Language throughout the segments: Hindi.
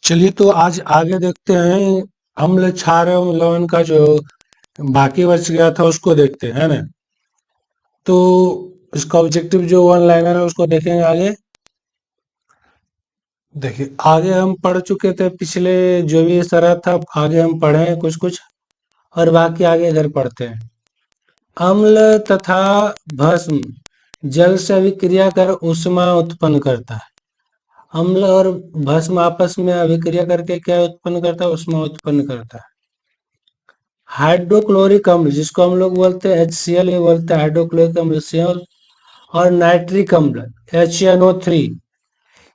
चलिए तो आज आगे देखते हैं। अम्ल क्षार एवं लवण का जो बाकी बच गया था उसको देखते हैं, है ना। तो इसका ऑब्जेक्टिव जो वन लाइनर है उसको देखेंगे आगे। देखिए आगे हम पढ़ चुके थे, पिछले जो भी सरह था आगे हम पढ़े हैं कुछ कुछ, और बाकी आगे इधर पढ़ते हैं। अम्ल तथा भस्म जल से अभिक्रिया कर ऊष्मा उत्पन्न करता है। अम्ल और भस्म आपस में अभिक्रिया करके क्या उत्पन्न करता है? ऊष्मा उत्पन्न करता है। हाइड्रोक्लोरिक अम्ल जिसको हम लोग बोलते हैं HCl, ये बोलते हैं हाइड्रोक्लोरिक अम्ल HCl, और नाइट्रिक अम्ल HNO3,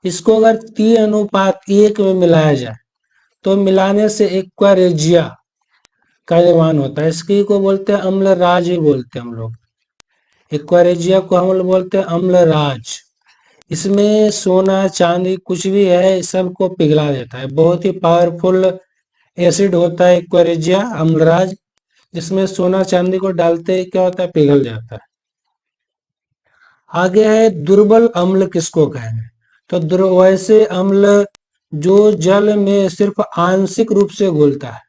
इसको अगर 3:1 में मिलाया जाए तो मिलाने से एक्वारेजिया का निर्माण होता है। इसकी को बोलते हैं अम्लराज ही बोलते हैं हम लोग। एक्वारेजिया को हम लोग बोलते हैं अम्लराज। इसमें सोना चांदी कुछ भी है सबको पिघला देता है। बहुत ही पावरफुल एसिड होता है एक्वारेजिया अम्लराज, जिसमें सोना चांदी को डालते ही क्या होता है? पिघल जाता है। आगे है दुर्बल अम्ल किसको कहेंगे? तो वैसे अम्ल जो जल में सिर्फ आंशिक रूप से घुलता है।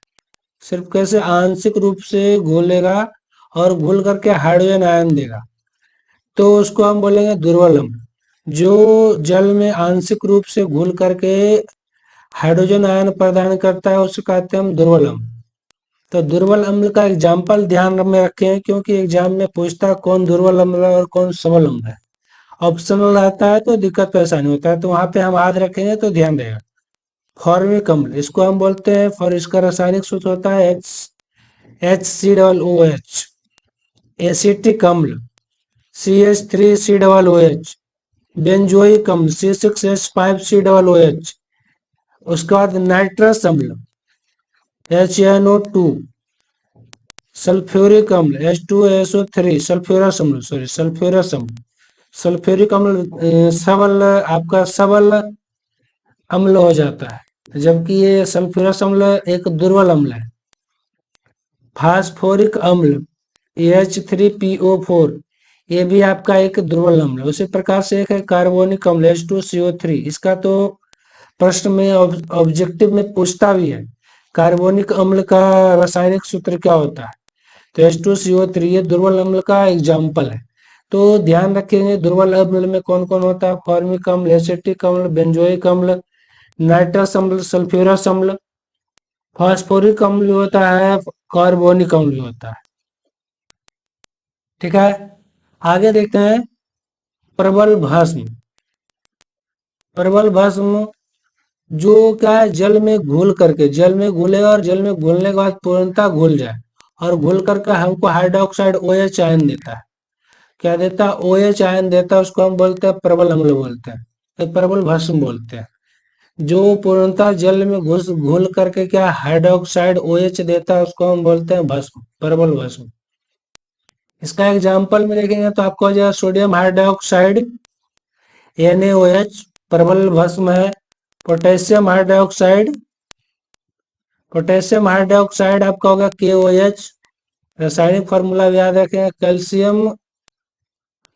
सिर्फ कैसे? आंशिक रूप से घुलेगा और घुल करके हाइड्रोजन आयन देगा, तो उसको हम बोलेंगे दुर्बल अम्ल। जो जल में आंशिक रूप से घुल करके हाइड्रोजन आयन प्रदान करता है उसको कहते हैं हम दुर्बल अम्ल। तो दुर्बल अम्ल का एग्जाम्पल ध्यान में रखें, क्योंकि एग्जाम में पूछता है कौन दुर्बल अम्ल है और कौन सबल अम्ल है। ऑप्शनल रहता है तो दिक्कत परेशानी होता है, तो वहां पे हम याद रखेंगे तो ध्यान रहेगा। फॉर्मिक अम्ल इसको हम बोलते हैं, फॉर इसका रासायनिक सूत्र होता है HCOOH। एसिटिक अम्ल CH3COOH। बेंजोइक अम्ल C6H5COOH। उसके बाद नाइट्रस अम्ल HNO2। सल्फ्यूरिक अम्ल H2SO3। सल्फ्यूरस अम्ल सल्फ्यूरस अम्ल। सल्फ्यूरिक अम्ल सबल, आपका सबल अम्ल हो जाता है, जबकि ये सल्फ्यूरस अम्ल एक दुर्बल अम्ल है। फास्फोरिक अम्ल H3PO4, ये भी आपका एक दुर्बल अम्ल है। उसी प्रकार से एक है कार्बोनिक अम्ल H2CO3। इसका तो प्रश्न में ऑब्जेक्टिव में पूछता भी है, कार्बोनिक अम्ल का रासायनिक सूत्र क्या होता है? तो H2CO3 ये दुर्बल अम्ल का एग्जाम्पल है। तो ध्यान रखेंगे दुर्बल अम्ल में कौन कौन होता है? फॉर्मिक अम्ल, एसिटिक अम्ल, बेंजोइक अम्ल, नाइट्रस अम्ल, सल्फ्यूरस अम्ल। फास्फोरिक अम्ल होता है, कार्बोनिक अम्ल होता है। ठीक है, आगे देखते हैं प्रबल भस्म। प्रबल भस्म जो क्या है, जल में घुल करके, जल में घुलेगा और जल में घुलने के बाद पूर्णतः घुल जाए और घुल करके हमको हाइड्रोक्साइड OH आयन देता है। क्या देता है? OH आयन देता है। उसको हम बोलते हैं प्रबल अम्ल बोलते हैं, तो प्रबल भस्म बोलते हैं। जो पूर्णतः जल में घुल करके क्या हाइड्रोक्साइड OH देता है उसको हम बोलते हैं भस्म, प्रबल भस्म। इसका एग्जाम्पल में देखेंगे तो आपको हो जाएगा सोडियम हाइड्रोक्साइड NaOH, प्रबल भस्म है। पोटेशियम हाइड्रोक्साइड, पोटेशियम हाइड्रोक्साइड आपका होगा KOH। रासायनिक फार्मूला याद रखें, calcium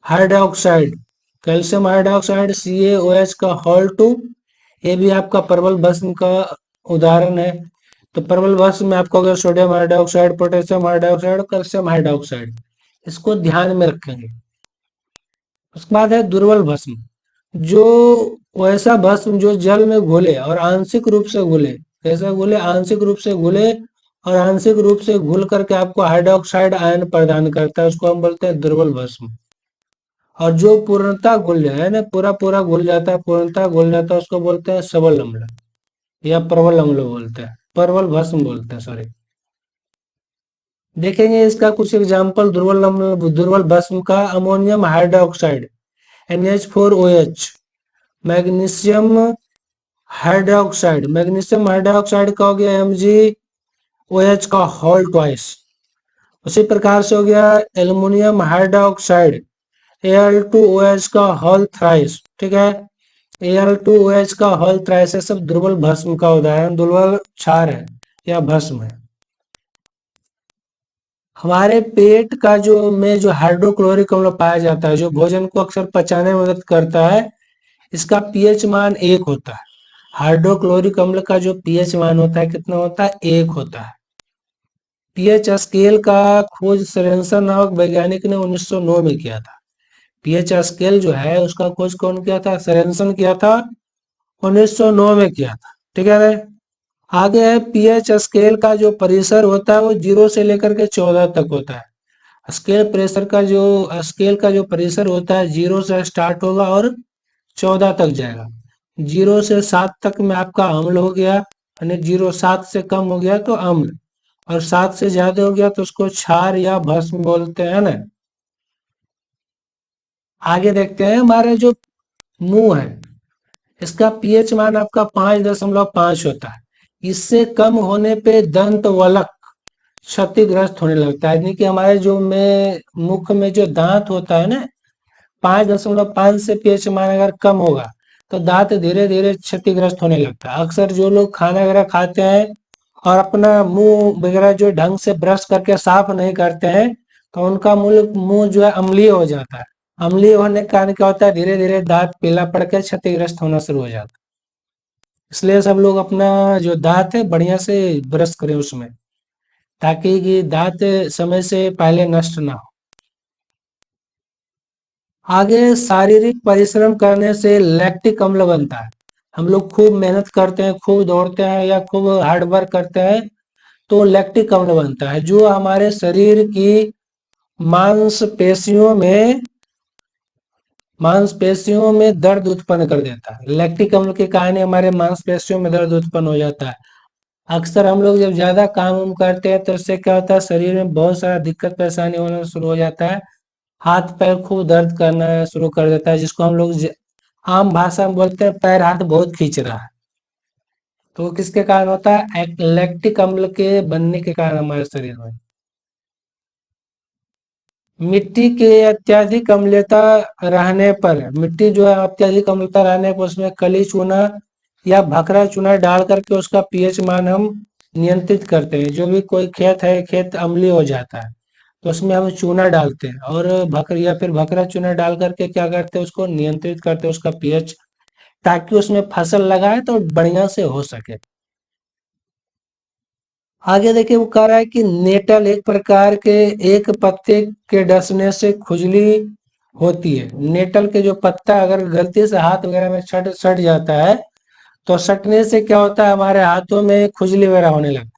hydroxide, calcium hydroxide CaOH का होल 2, ये भी आपका प्रबल भस्म का उदाहरण है। तो प्रबल भस्म में आपका होगा सोडियम हाइड्रोक्साइड, पोटेशियम हाइड्रोक्साइड और कैल्शियम हाइड्रोक्साइड। इसको ध्यान में रखेंगे। उसके बाद है दुर्बल भस्म, जो वैसा भस्म जो जल में घुले और आंशिक रूप से घुले। कैसा घुले? आंशिक रूप से घुले और आंशिक रूप से घुल करके आपको हाइड्रोक्साइड आयन प्रदान करता है, उसको हम बोलते हैं दुर्बल भस्म। और जो पूर्णतः घुल जाए ना, पूरा पूरा घुल जाता है, पूर्णतः घुल जाता है, उसको बोलते हैं सबल अम्ल या प्रबल अम्ल बोलते हैं, प्रबल भस्म बोलते हैं, सॉरी। देखेंगे इसका कुछ एग्जाम्पल दुर्बल अम्ल, दुर्बल भस्म का। Ammonium hydroxide NH4OH। Magnesium hydroxide, magnesium hydroxide का हो गया MgOH का होल ट्वाइस। उसी प्रकार से हो गया एल्युमिनियम हाइड्रोक्साइड Al2OH का होल थ्राइस। ठीक है, Al2OH का होल थ्राइस है सब दुर्बल भस्म का उदाहरण, दुर्बल क्षार है या भस्म है। हमारे पेट का जो हाइड्रोक्लोरिक अम्ल पाया जाता है, जो भोजन को अक्सर पचाने में मदद करता है, इसका pH मान 1 होता है। हाइड्रोक्लोरिक अम्ल का जो पीएच मान होता है कितना होता है, 1 होता है। पीएच स्केल का खोज सोरेनसन नामक वैज्ञानिक ने 1909 में किया था। पीएच स्केल जो है उसका खोज कौन किया था, सोरेनसन किया था, 1909 में किया था। ठीक है ना। आगे है पीएच स्केल का जो परिसर होता है वो 0 से लेकर के 14 तक होता है। स्केल का जो परिसर होता है 0 से स्टार्ट होगा और 14 तक जाएगा। 0 से 7 तक में आपका अम्ल हो गया, यानी 0 7 से कम हो गया तो अम्ल, और 7 से ज्यादा हो गया तो उसको क्षार या भस्म बोलते हैं ना। आगे देखते हैं हमारे जो मुंह है, इसका पीएच मान आपका 5.5 होता है। इससे कम होने पे दंत वलक क्षतिग्रस्त होने लगता है, यानी कि हमारे जो में मुख में जो दांत होता है ना, 5.5 से पीएच मान अगर कम होगा तो दांत धीरे धीरे क्षतिग्रस्त होने लगता है। अक्सर जो लोग खाना वगैरह खाते हैं और अपना मुंह वगैरह जो ढंग से ब्रश करके साफ नहीं करते हैं तो उनका मुंह जो है अम्लीय हो जाता है। अम्लीय होने के कारण क्या होता है, धीरे धीरे दांत पीला पड़ के क्षतिग्रस्त होना शुरू हो जाता है। इसलिए सब लोग अपना जो दांत है बढ़िया से ब्रश करें उसमें, ताकि कि दांत समय से पहले नष्ट ना हो। आगे शारीरिक परिश्रम करने से लैक्टिक अम्ल बनता है। हम लोग खूब मेहनत करते हैं, खूब दौड़ते हैं या खूब हार्ड वर्क करते हैं तो लैक्टिक अम्ल बनता है, जो हमारे शरीर की मांसपेशियों में मांसपेशियों में दर्द उत्पन्न कर देता है। लैक्टिक अम्ल के कारण हमारे मांसपेशियों में दर्द उत्पन्न हो जाता है। अक्सर हम लोग जब ज्यादा काम उम करते हैं तो इससे क्या होता है, शरीर में बहुत सारा दिक्कत परेशानी होना शुरू हो जाता है। हाथ पैर खूब दर्द करना शुरू कर देता है, जिसको हम लोग आम भाषा में बोलते हैं पैर हाथ बहुत खींच रहा है। तो वो किसके कारण होता है, लैक्टिक अम्ल के बनने के कारण हमारे शरीर में। मिट्टी के अत्यधिक अम्लता रहने पर, मिट्टी जो है अत्यधिक अम्लता रहने पर उसमें कली चूना या भखरा चूना डाल करके उसका पीएच मान हम नियंत्रित करते हैं। जो भी कोई खेत है, खेत अम्लीय हो जाता है तो उसमें हम चूना डालते हैं और भकर या फिर भखरा चूना डाल करके क्या करते हैं, उसको नियंत्रित करते हैं उसका पीएच, ताकि उसमें फसल लगाए तो बढ़िया से हो सके। आगे देखिए वो कह रहा है कि नेटल एक प्रकार के एक पत्ते के डसने से खुजली होती है। नेटल के जो पत्ता अगर गलती से हाथ वगैरह में सट सट जाता है तो सटने से क्या होता है, हमारे हाथों में खुजली वगैरह होने लगती है।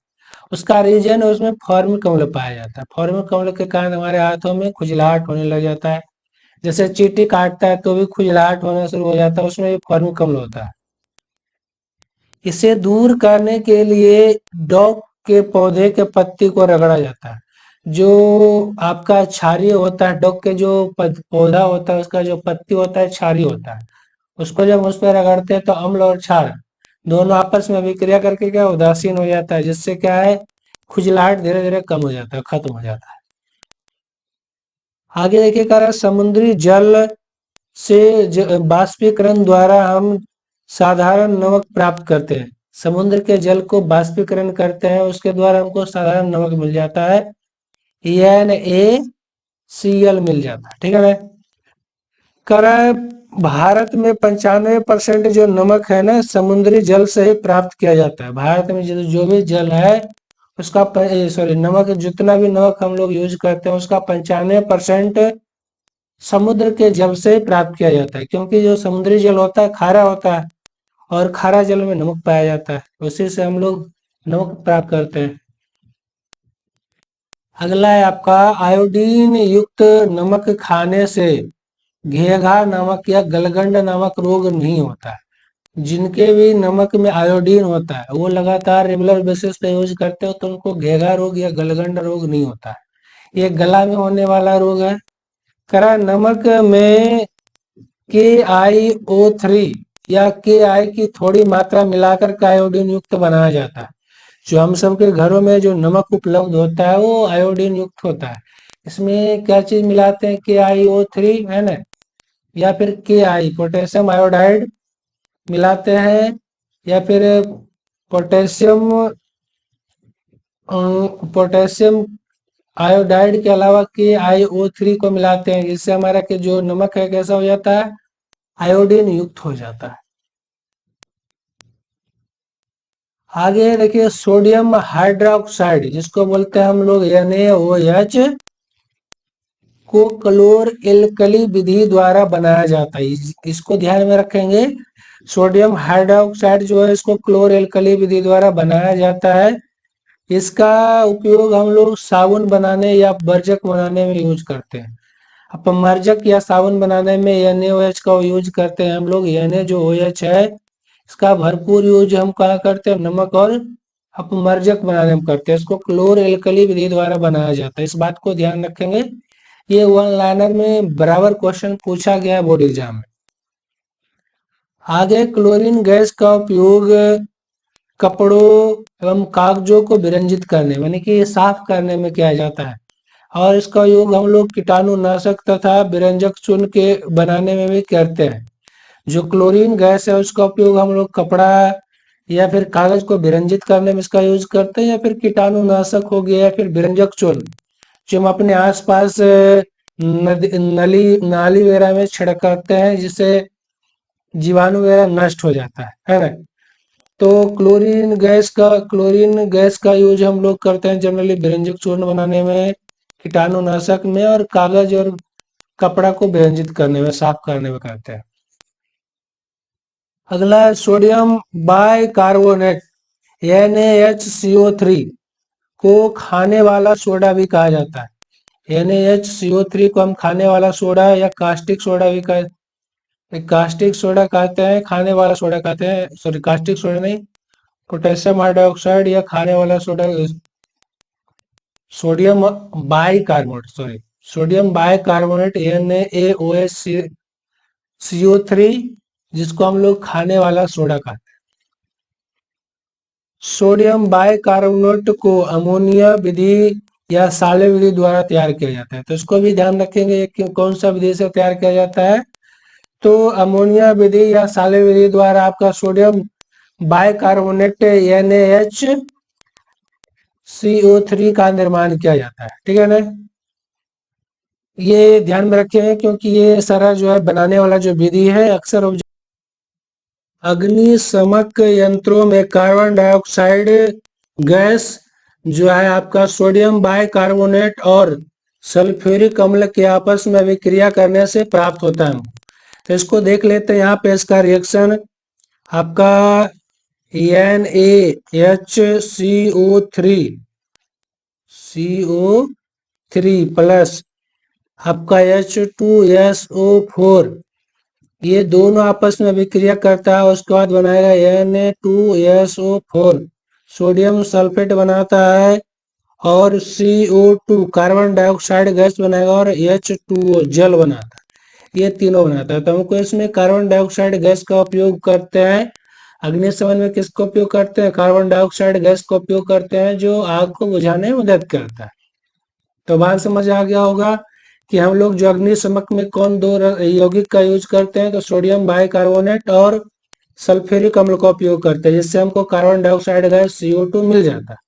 उसका रीजन है उसमें फॉर्मिक अम्ल पाया जाता है। फॉर्मिक अम्ल के कारण हमारे हाथों में खुजलाहट होने लग जाता है। जैसे चींटी काटता है तो भी खुजलाहट होना शुरू हो जाता है, उसमें भी फॉर्मिक अम्ल होता है। इसे दूर करने के लिए डॉग के पौधे के पत्ती को रगड़ा जाता है। जो आपका क्षारीय होता है, डॉग के जो पौधा होता है उसका जो पत्ती होता है क्षारीय होता है, उसको जब उस पर रगड़ते हैं तो अम्ल और क्षार दोनों आपस में अभिक्रिया करके क्या उदासीन हो जाता है, जिससे क्या है खुजलाहट धीरे धीरे कम हो जाता है, खत्म हो जाता है। आगे देखिए कह रहा है समुद्री जल से बाष्पीकरण द्वारा हम साधारण नमक प्राप्त करते हैं। समुद्र के जल को बाष्पीकरण करते हैं, उसके द्वारा हमको साधारण नमक मिल जाता है, NaCl मिल जाता है। ठीक है ना। कह रहा है भारत में 95% जो नमक है ना समुद्री जल से ही प्राप्त किया जाता है। भारत में जो भी जल है उसका सॉरी नमक, जितना भी नमक हम लोग यूज करते हैं उसका 95% समुद्र के जल से प्राप्त किया जाता है, क्योंकि जो समुद्री जल होता है खारा होता है और खारा जल में नमक पाया जाता है, उसी से हम लोग नमक प्राप्त करते हैं। अगला है आपका आयोडीन युक्त नमक खाने से घेघा नमक या गलगंड नामक रोग नहीं होता है। जिनके भी नमक में आयोडीन होता है वो लगातार रेगुलर बेसिस पे यूज करते हो तो उनको घेघा रोग या गलगंड रोग नहीं होता है। ये गला में होने वाला रोग है। करा नमक में KiO3 या Ki की थोड़ी मात्रा मिलाकर के आयोडीन युक्त बनाया जाता है। जो हम सबके घरों में जो नमक उपलब्ध होता है वो आयोडीन युक्त होता है। इसमें क्या चीज मिलाते हैं, KiO3 है ना, या फिर Ki पोटेशियम आयोडाइड मिलाते हैं, या फिर पोटेशियम पोटेशियम आयोडाइड के अलावा KiO3 को मिलाते हैं, जिससे हमारा के जो नमक है कैसा हो जाता है, आयोडीन युक्त हो जाता है। आगे देखिए सोडियम हाइड्रोक्साइड जिसको बोलते हैं हम लोग NaOH को क्लोर एल्कली विधि द्वारा बनाया जाता है। इसको ध्यान में रखेंगे। सोडियम हाइड्रोक्साइड जो है इसको क्लोर एल्कली विधि द्वारा बनाया जाता है। इसका उपयोग हम लोग साबुन बनाने या बर्जक बनाने में यूज करते हैं। अपमर्जक या साबुन बनाने में NaOH का यूज करते हैं हम लोग। Na जो OH है इसका भरपूर यूज हम कहाँ करते हैं, नमक और अपमर्जक बनाने में करते हैं। इसको क्लोर एल्कली विधि द्वारा बनाया जाता है। इस बात को ध्यान रखेंगे। ये वन लाइनर में बराबर क्वेश्चन पूछा गया है बोर्ड एग्जाम में। आगे क्लोरीन गैस का उपयोग कपड़ों एवं कागजों को विरंजित करने यानी कि साफ करने में किया जाता है। और इसका उपयोग हम लोग कीटाणुनाशक तथा विरंजक चूर्ण के बनाने में भी करते हैं। जो क्लोरीन गैस है उसका उपयोग हम लोग कपड़ा या फिर कागज को विरंजित करने में इसका यूज करते हैं, या फिर कीटाणुनाशक हो गया या फिर विरंजक चूर्ण जो हम अपने आसपास नाली वगैरह में छिड़कते हैं जिससे जीवाणु वगैरह नष्ट हो जाता है ना। तो क्लोरीन गैस का यूज हम लोग करते हैं जनरली विरंजक चूर्ण बनाने में, कीटाणुनाशक में, और कागज और कपड़ा को विरंजित करने में, साफ करने में करते हैं। अगला है सोडियम बाइकार्बोनेट NaHCO3 को खाने वाला सोडा भी कहा जाता है। NaHCO3 को हम खाने वाला सोडा या कास्टिक सोडा भी कास्टिक सोडा कहते हैं, खाने वाला सोडा कहते हैं। सॉरी, कास्टिक सोडा नहीं, पोटेशियम हाइड्रोक्साइड या खाने वाला soda, sodium bicarbonate, sorry, sodium bicarbonate NaOH जिसको हम लोग खाने वाला सोडा कहते हैं। सोडियम बाइकार्बोनेट को अमोनिया विधि या साले विधि द्वारा तैयार किया जाता है। तो इसको भी ध्यान रखेंगे कि कौन सा विधि से तैयार किया जाता है। तो अमोनिया विधि या साले विधि द्वारा आपका सोडियम बाइकार्बोनेट NaHCO3 का निर्माण किया जाता है। ठीक है ना, ये ध्यान में रखें क्योंकि ये सारा जो है बनाने वाला जो विधि है अक्सर अग्निशमक यंत्रों में कार्बन डाइऑक्साइड गैस जो है आपका सोडियम बाइकार्बोनेट और सल्फ्यूरिक अम्ल के आपस में अभिक्रिया करने से प्राप्त होता है। तो इसको देख लेते हैं। यहाँ पे इसका रिएक्शन आपका NaHCO3 प्लस आपका H2SO4, ये दोनों आपस में अभिक्रिया करता है। उसके बाद बनाएगा Na2SO4, सोडियम सल्फेट बनाता है, और CO2 कार्बन डाइऑक्साइड गैस बनाएगा, और H2O जल बनाता है। ये तीनों बनाता है। तो हमको इसमें कार्बन डाइऑक्साइड गैस का उपयोग करते हैं। अग्निशमन में किसका उपयोग करते हैं, कार्बन डाइऑक्साइड गैस का उपयोग करते हैं जो आग को बुझाने में मदद करता है। तो बात समझ आ गया होगा कि हम लोग जो अग्निशमक में कौन दो यौगिक का यूज करते हैं, तो सोडियम बाइकार्बोनेट और सल्फ्यूरिक अम्ल का उपयोग करते हैं, जिससे हमको कार्बन डाइऑक्साइड गैस CO2 मिल जाता है।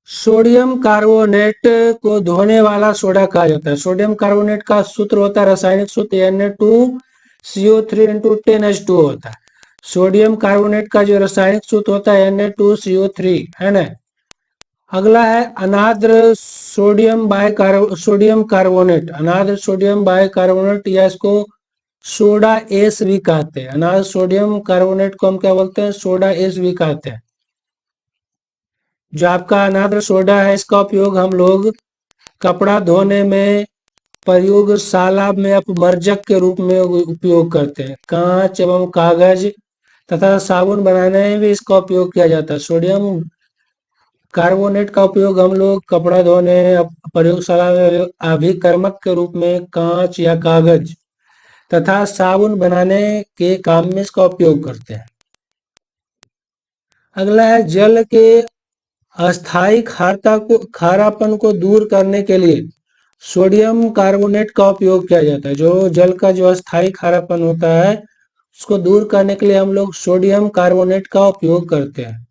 सोडियम कार्बोनेट को धोने वाला सोडा कहा जाता है। सोडियम कार्बोनेट का सूत्र होता है, रासायनिक सूत्र Na2CO3 × 10H2O होता है। सोडियम कार्बोनेट का जो रासायनिक सूत्र होता है Na2CO3 है ना। अगला है अनाद्र सोडियम कार्बोनेट, अनाद्र सोडियम बाइकार्बोनेट, या इसको सोडा एस भी कहते हैं। अनाद्र सोडियम कार्बोनेट को हम क्या बोलते हैं, सोडा एस भी कहते हैं। जो आपका अनाद्र सोडा है इसका उपयोग हम लोग कपड़ा धोने में, प्रयोगशाला में अपमर्जक के रूप में उपयोग करते हैं। कांच एवं कागज तथा साबुन बनाने में भी इसका उपयोग किया जाता है। सोडियम कार्बोनेट का उपयोग हम लोग कपड़ा धोने, प्रयोगशाला में अभिकर्मक के रूप में कांच या कागज तथा साबुन बनाने के काम में इसका उपयोग करते हैं। अगला है जल के अस्थायी खारापन को दूर करने के लिए सोडियम कार्बोनेट का उपयोग किया जाता है। जो जल का जो अस्थायी खारापन होता है उसको दूर करने के लिए हम लोग सोडियम कार्बोनेट का उपयोग करते हैं।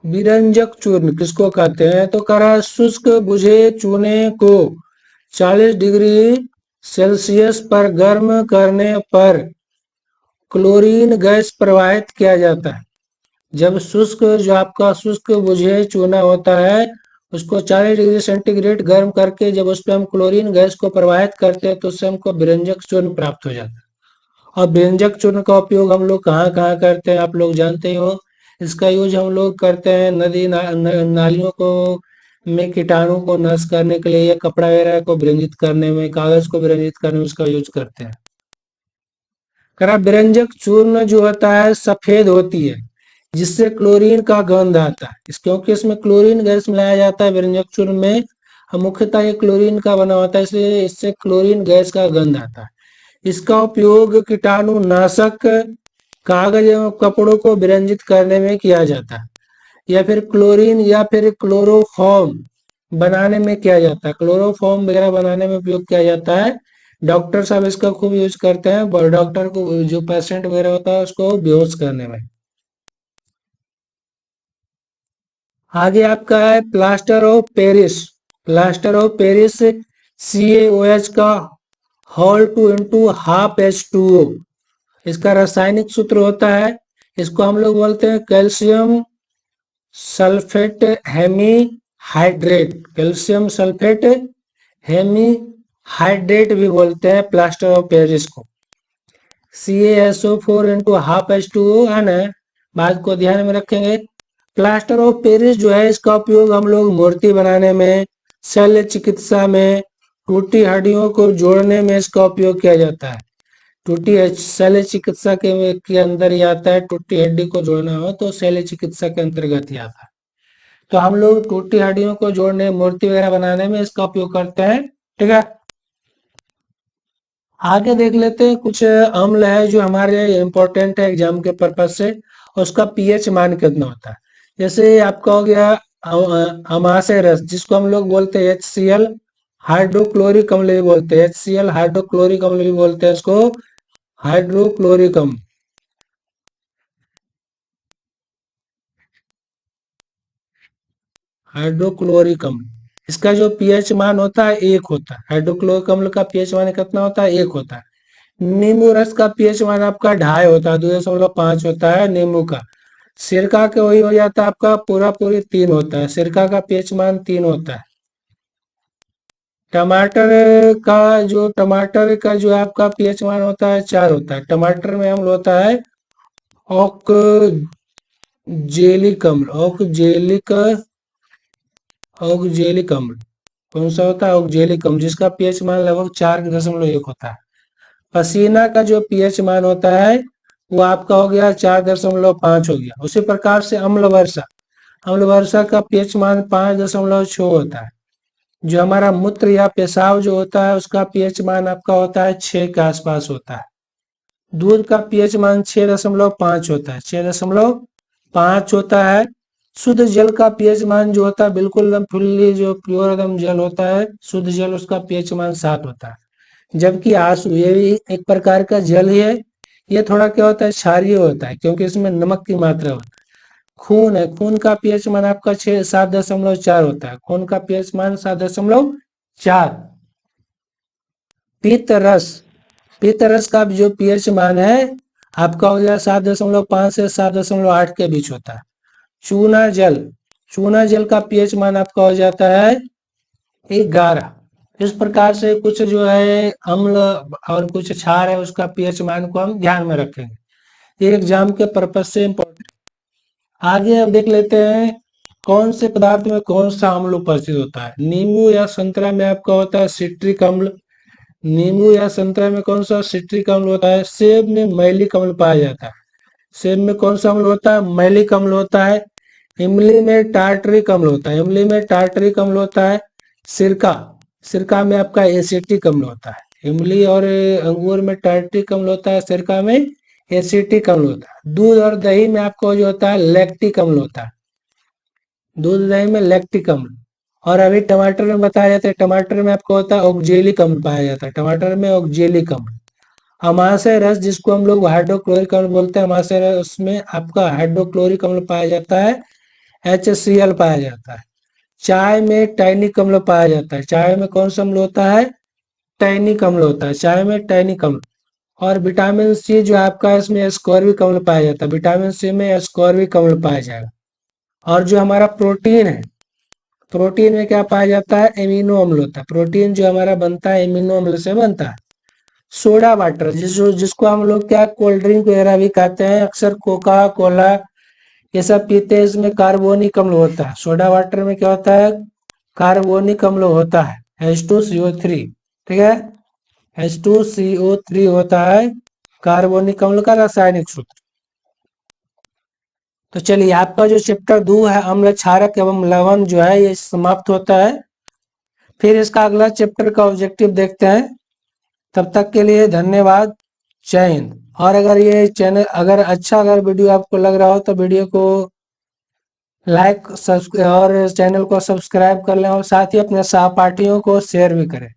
विरंजक चूर्ण किसको कहते हैं, तो कह रहा है शुष्क बुझे चूने को 40 डिग्री सेल्सियस पर गर्म करने पर क्लोरीन गैस प्रवाहित किया जाता है। जब शुष्क जो आपका शुष्क बुझे चूना होता है उसको 40 डिग्री सेंटीग्रेड गर्म करके जब उस पर हम क्लोरीन गैस को प्रवाहित करते हैं तो उससे हमको व्यंजक चूर्ण प्राप्त हो जाता है। और व्यंजक चूर्ण का उपयोग हम लोग कहाँ कहाँ करते हैं आप लोग जानते ही हो। इसका यूज हम लोग करते हैं नदी नालियों को में कीटाणु को नष्ट करने के लिए या कपड़ा वगैरह को विरंजित करने में, कागज को विरंजित करने में इसका यूज करते हैं। करा व्यंजक चूर्ण जो होता है सफेद होती है जिससे क्लोरीन का गंध आता है। क्योंकि इसमें क्लोरीन गैस मिलाया जाता है व्यंजक चूर्ण में, मुख्यतः ये क्लोरीन का बना होता है इसलिए इससे क्लोरीन गैस का गंध आता है। इसका उपयोग कीटाणु नाशक कागज एवं कपड़ों को विरंजित करने में किया जाता है, या फिर क्लोरीन या फिर क्लोरोफॉर्म बनाने में किया जाता है। क्लोरोफॉर्म वगैरह बनाने में उपयोग किया जाता है। डॉक्टर साहब इसका खूब यूज करते हैं, डॉक्टर को जो पेशेंट वगैरह होता है उसको बेहोश करने में। आगे आपका है plaster of Paris. Plaster of Paris CaOH का whole two into half H2O इसका रासायनिक सूत्र होता है। इसको हम लोग बोलते हैं calcium sulphate hemihydrate. Calcium sulphate hemihydrate भी बोलते हैं प्लास्टर ऑफ पेरिस को। CaSO4 इंटू हाफ H2O है ना, बात को ध्यान में रखेंगे। प्लास्टर ऑफ पेरिस जो है इसका उपयोग हम लोग मूर्ति बनाने में, शल्य चिकित्सा में, टूटी हड्डियों को जोड़ने में इसका उपयोग किया जाता है। टूटी शल्य चिकित्सा के अंदर ही आता है। टूटी हड्डी को जोड़ना हो तो शल्य चिकित्सा के अंतर्गत ही आता है। तो हम लोग टूटी हड्डियों को जोड़ने, मूर्ति वगैरह बनाने में इसका उपयोग करते हैं। ठीक है, आगे देख लेते हैं कुछ अम्ल है जो हमारे इम्पोर्टेंट है एग्जाम के पर्पज से। उसका पीएच मान कितना होता है। जैसे आपका हो गया अमाशय रस जिसको हम लोग बोलते हैं HCl हाइड्रोक्लोरिक अम्ल भी बोलते हैं। HCl हाइड्रोक्लोरिक अम्ल भी बोलते हैं इसको, हाइड्रोक्लोरिक अम्ल। हाइड्रोक्लोरिक अम्ल इसका जो पीएच मान होता है 1 होता है। हाइड्रोक्लोरिक अम्ल का पीएच मान कितना होता है? 1 होता है। नींबू रस का पीएच मान आपका 2.5 होता है, 2.5 होता है नींबू का। सिरका के वही हो जाता है आपका पूरा पूरी 3 होता है। सिरका का पीएच मान 3 होता है। टमाटर टमाटर का जो आपका पीएच मान होता है 4 होता है। टमाटर में अम्ल होता है ऑक्जेलिक अम्ल। ऑक्जेलिक अम्ल कौन सा होता है? ऑक्जेलिक अम्ल, जिसका पीएच मान लगभग 4.1 होता है। पसीना का जो पीएच मान होता है वो आपका हो गया 4.5 हो गया। उसी प्रकार से अम्ल वर्षा, अम्ल वर्षा का पीएच मान 5.6 होता है। जो हमारा मूत्र या पेशाब जो होता है उसका पीएच मान आपका होता है 6 के आसपास होता है। दूध का पीएच मान 6.5 होता है, 6.5 होता है। शुद्ध जल का पीएच मान जो होता है बिल्कुल एकदम फुल्ली जो प्योर एकदम जल होता है शुद्ध जल, उसका पीएच मान 7 होता है। जबकि आंसू ये भी एक प्रकार का जल ही है। ये थोड़ा क्या होता है, क्षारीय होता है क्योंकि इसमें नमक की मात्रा होती है। खून है, खून का पीएच मान आपका 7.4 होता है। खून का पीएच मान 7.4। पित्त रस, पित्त रस का जो पीएच मान है आपका हो गया 7.5 से 7.8 के बीच होता है। चूना जल, चूना जल का पीएच मान आपका हो जाता है 11। इस प्रकार से कुछ जो है अम्ल और कुछ क्षार है उसका पीएच मान को हम ध्यान में रखेंगे। ये एग्जाम के पर्पज से इम्पोर्टेंट। आगे अब देख लेते हैं कौन से पदार्थ में कौन सा अम्ल उपस्थित होता है। नींबू या संतरा में आपका होता है सिट्रिक अम्ल। नींबू या संतरा में कौन सा सिट्रिक अम्ल होता है? सेब में मैलिक अम्ल पाया जाता है। सेब में कौन सा अम्ल होता है? मैलिक अम्ल होता है। इमली में टार्टरिक अम्ल होता है। इमली में टार्टरिक अम्ल होता है। सिरका, सिरका में आपका एसिटिक अम्ल होता है। इमली और अंगूर में टार्टरिक अम्ल होता है, सिरका में एसिटिक अम्ल होता है। दूध और दही में आपको जो होता है लैक्टिक अम्ल होता है। दूध दही में लैक्टिक अम्ल। और अभी टमाटर में बताया जाता है, टमाटर में आपको होता है ऑक्जेलिक अम्ल पाया जाता है। टमाटर में ऑक्जेलिक अम्ल। अमाशय रस जिसको हम लोग हाइड्रोक्लोरिक अम्ल बोलते हैं, अमाशय रस में आपका हाइड्रोक्लोरिक अम्ल पाया जाता है, HCl पाया जाता है। चाय में टैनिक अम्ल पाया जाता है। चाय में कौन सा अम्ल होता है? टैनिक अम्ल होता है, चाय में टैनिक अम्ल। और विटामिन सी जो है आपका, इसमें एस्कॉर्बिक अम्ल पाया जाता है, विटामिन सी में एस्कॉर्बिक अम्ल पाया जाएगा। और जो हमारा प्रोटीन है, प्रोटीन में क्या पाया जाता है, एमिनो अम्ल होता है। प्रोटीन जो हमारा बनता है एमिनो अम्ल से बनता है। सोडा वाटर जिसको हम लोग क्या कोल्ड ड्रिंक वगैरह भी कहते हैं, अक्सर कोका कोला ये सब पीते हैं, इसमें कार्बोनिक अम्ल होता है। सोडा वाटर में क्या होता है, कार्बोनिक अम्ल होता है, H2CO3, ठीक है, H2CO3 होता है कार्बोनिक अम्ल का रासायनिक सूत्र। तो चलिए, आपका जो चैप्टर 2 है अम्ल क्षारक एवं लवण जो है ये समाप्त होता है। फिर इसका अगला चैप्टर का ऑब्जेक्टिव देखते हैं। तब तक के लिए धन्यवाद, जय हिंद। और अगर ये चैनल अगर वीडियो आपको लग रहा हो तो वीडियो को लाइक और चैनल को सब्सक्राइब कर लें, और साथ ही अपने सहपाठियों को शेयर भी करें।